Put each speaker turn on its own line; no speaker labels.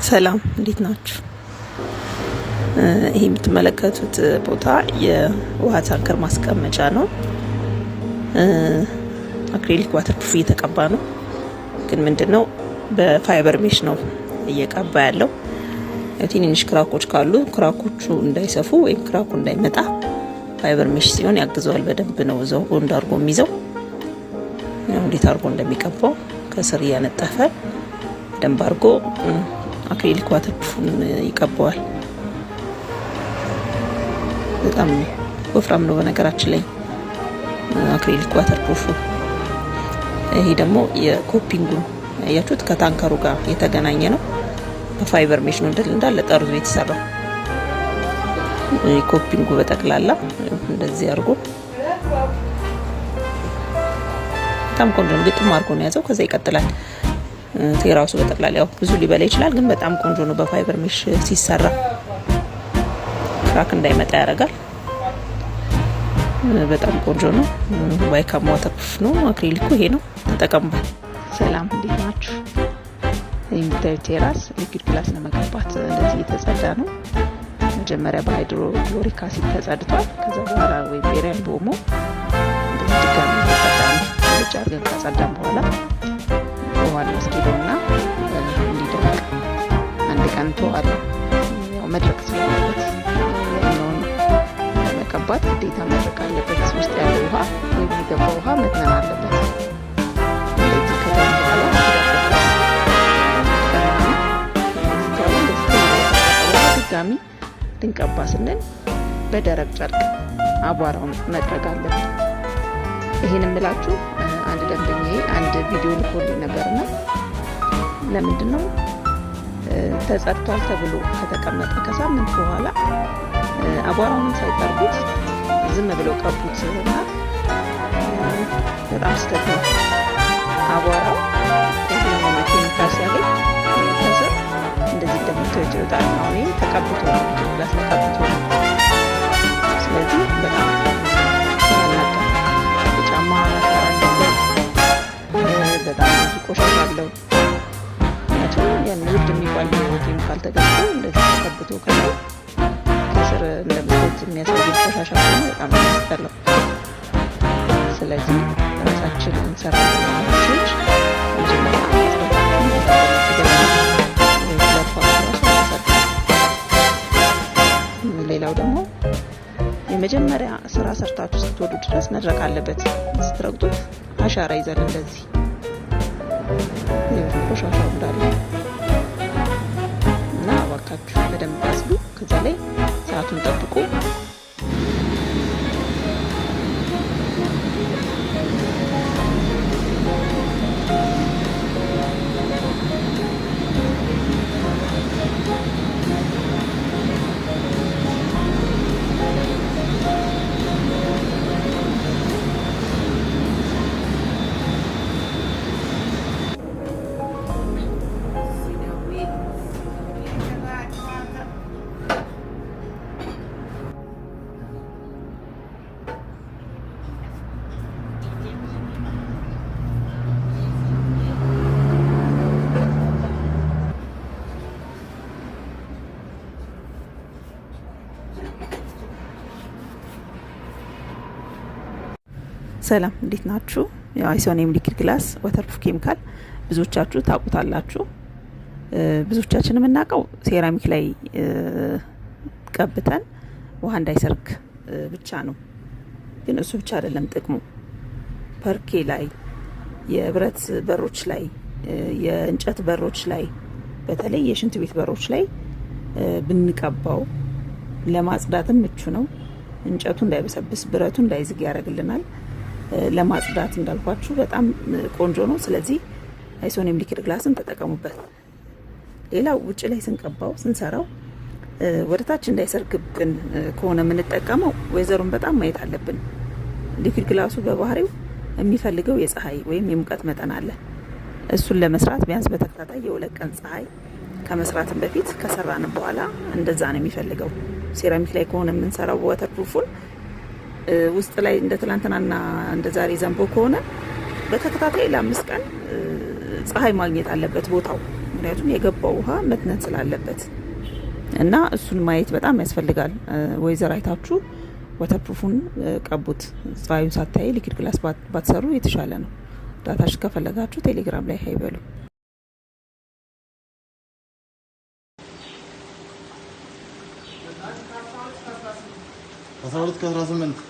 ሰላም እንዴት ናችሁ? ይሄ የምትመለከቱት ቦታ የውሃ ታንከር ማስቀመጫ ነው። አክሪሊክ ዋተርፕሩፍ እየተቀባ ነው። ግን ምንድነው በፋይበር ሜሽ ነው እየቀባ ያለው። ትንንሽ ክራኮች ካሉ ክራኮቹ እንዳይሰፉ ወይም ክራኩ እንዳይመጣ ፋይበር ሜሽ ሲሆን ያግዘዋል። በደንብ ነው እዛው ቦንድ አድርጎ የሚይዘው። እንዴት አድርጎ እንደሚቀባው ከስር እያነጠፈ በደንብ አድርጎ አክሪሊክ ዋተርፕሩፍን ይቀባዋል። በጣም ወፍራም ነው በነገራችን ላይ አክሪሊክ ዋተርፕሩፍ። ይሄ ደግሞ የኮፒንጉ ያያችሁት ከታንከሩ ጋር የተገናኘ ነው። በፋይበር ሜሽ ነው እንዳለ ጠርዙ የተሰራው። ኮፒንጉ በጠቅላላ እንደዚህ አድርጎ በጣም ቆንጆ ነው። ግጥም አድርጎ ነው ያዘው። ከዛ ይቀጥላል። ቴራሱ በጠቅላላ ያው ብዙ ሊበላ ይችላል፣ ግን በጣም ቆንጆ ነው። በፋይበር ሜሽ ሲሰራ ክራክ እንዳይመጣ ያደርጋል። በጣም ቆንጆ ነው። ዋይካም ዋተርፕሩፍ ነው። አክሪሊኩ ይሄ ነው። ተጠቀሙበት። ሰላም እንዴት ናችሁ? የምታዩት ቴራስ ሊኩዊድ ግላስ ለመቀባት እንደዚህ የተጸዳ ነው። መጀመሪያ በሃይድሮክሎሪክ አሲድ ተጸድቷል። ከዛ በኋላ ወይ ቤሪያን ቦሞ እንደዚህ ድጋሚ ተጸዳ ነው። ልጅ አድርገን ካጸዳን በኋላ ውሃ ወስደውና እንዲደርቅ አንድ ቀን ተዋለን። ያው መድረቅ ስላለበት ነው ለመቀባት ግዴታ መድረቅ አለበት። ውስጥ ያለው ውሃ ወይም የገባው ውሃ መጥነን አለበት። እንደዚህ ከተን በኋላ ድጋሚ ልንቀባ ስንል በደረቅ ጨርቅ አቧራውን መጥረግ አለብን። ይሄን የምላችሁ አንድ ደንበኛዬ አንድ ቪዲዮ ልኮልኝ ነበርና ለምንድነው ተጸድቷል ተብሎ ከተቀመጠ ከሳምንት በኋላ አቧራውን ሳይጠርጉት ዝም ብለው ቀቡት እና በጣም ስህተት ነው። አቧራው ኬሚካል ሲያገኝ ከስር እንደዚህ እንደምታዩት ይወጣል። አሁን ይሄ ተቀብቶ ነው ግላስ ተቀብቶ ነው። ስለዚህ በጣም ጫማ ማሰራ አለበት። በጣም ቆሻሻ አለው። ያን ውድ የሚባል ኬሚካል ተገብቶ እንደዚህ ተቀብቶ ከስር እንደምታዩት የሚያሳይ ቆሻሻ ነው። በጣም ያስጠላል። ስለዚህ ራሳችን እንሰራለን ማለቶች ሌላው ደግሞ የመጀመሪያ ስራ ሰርታችሁ ስትወዱ ድረስ መድረቅ አለበት። ስትረግጡት አሻራ ይዘል እንደዚህ ቆሻሻው እንዳለ እና እባካችሁ በደንብ አጽዱ። ከዛ ላይ ሰዓቱን ጠብቁ። ሰላም እንዴት ናችሁ? ያው አይሶኒየም ሊኩዊድ ግላስ ዋተርፕሩፍ ኬሚካል ብዙዎቻችሁ ታውቁታላችሁ። ብዙዎቻችን የምናውቀው ሴራሚክ ላይ ቀብተን ውሃ እንዳይሰርግ ብቻ ነው። ግን እሱ ብቻ አይደለም ጥቅሙ። ፐርኬ ላይ፣ የብረት በሮች ላይ፣ የእንጨት በሮች ላይ፣ በተለይ የሽንት ቤት በሮች ላይ ብንቀባው ለማጽዳትም ምቹ ነው። እንጨቱ እንዳይበሰብስ፣ ብረቱ እንዳይዝግ ያደርግልናል። ለማጽዳት እንዳልኳችሁ በጣም ቆንጆ ነው። ስለዚህ አይሶኒየም ሊኩዊድ ግላስን ተጠቀሙበት። ሌላው ውጭ ላይ ስንቀባው ስንሰራው ወደ ታች እንዳይሰርግብን ከሆነ የምንጠቀመው ወይዘሩን በጣም ማየት አለብን። ሊኩዊድ ግላሱ በባህሪው የሚፈልገው የፀሐይ ወይም የሙቀት መጠን አለ። እሱን ለመስራት ቢያንስ በተከታታይ የ2 ቀን ፀሐይ ከመስራትን በፊት ከሰራን በኋላ እንደዛ ነው የሚፈልገው። ሴራሚክ ላይ ከሆነ የምንሰራው ዋተርፕሩፉን ውስጥ ላይ እንደ ትላንትናና እንደ ዛሬ ዘንቦ ከሆነ በተከታታይ ለ5 ቀን ፀሐይ ማግኘት አለበት ቦታው። ምክንያቱም የገባው ውሃ መትነን ስላለበት እና እሱን ማየት በጣም ያስፈልጋል። ወይዘር አይታችሁ ወተርፕሩፉን ቀቡት። ፀሐዩን ሳታይ ሊኪድ ግላስ ባትሰሩ የተሻለ ነው። ዳታሽ ከፈለጋችሁ ቴሌግራም ላይ ሃይበሉ።
12 ከ18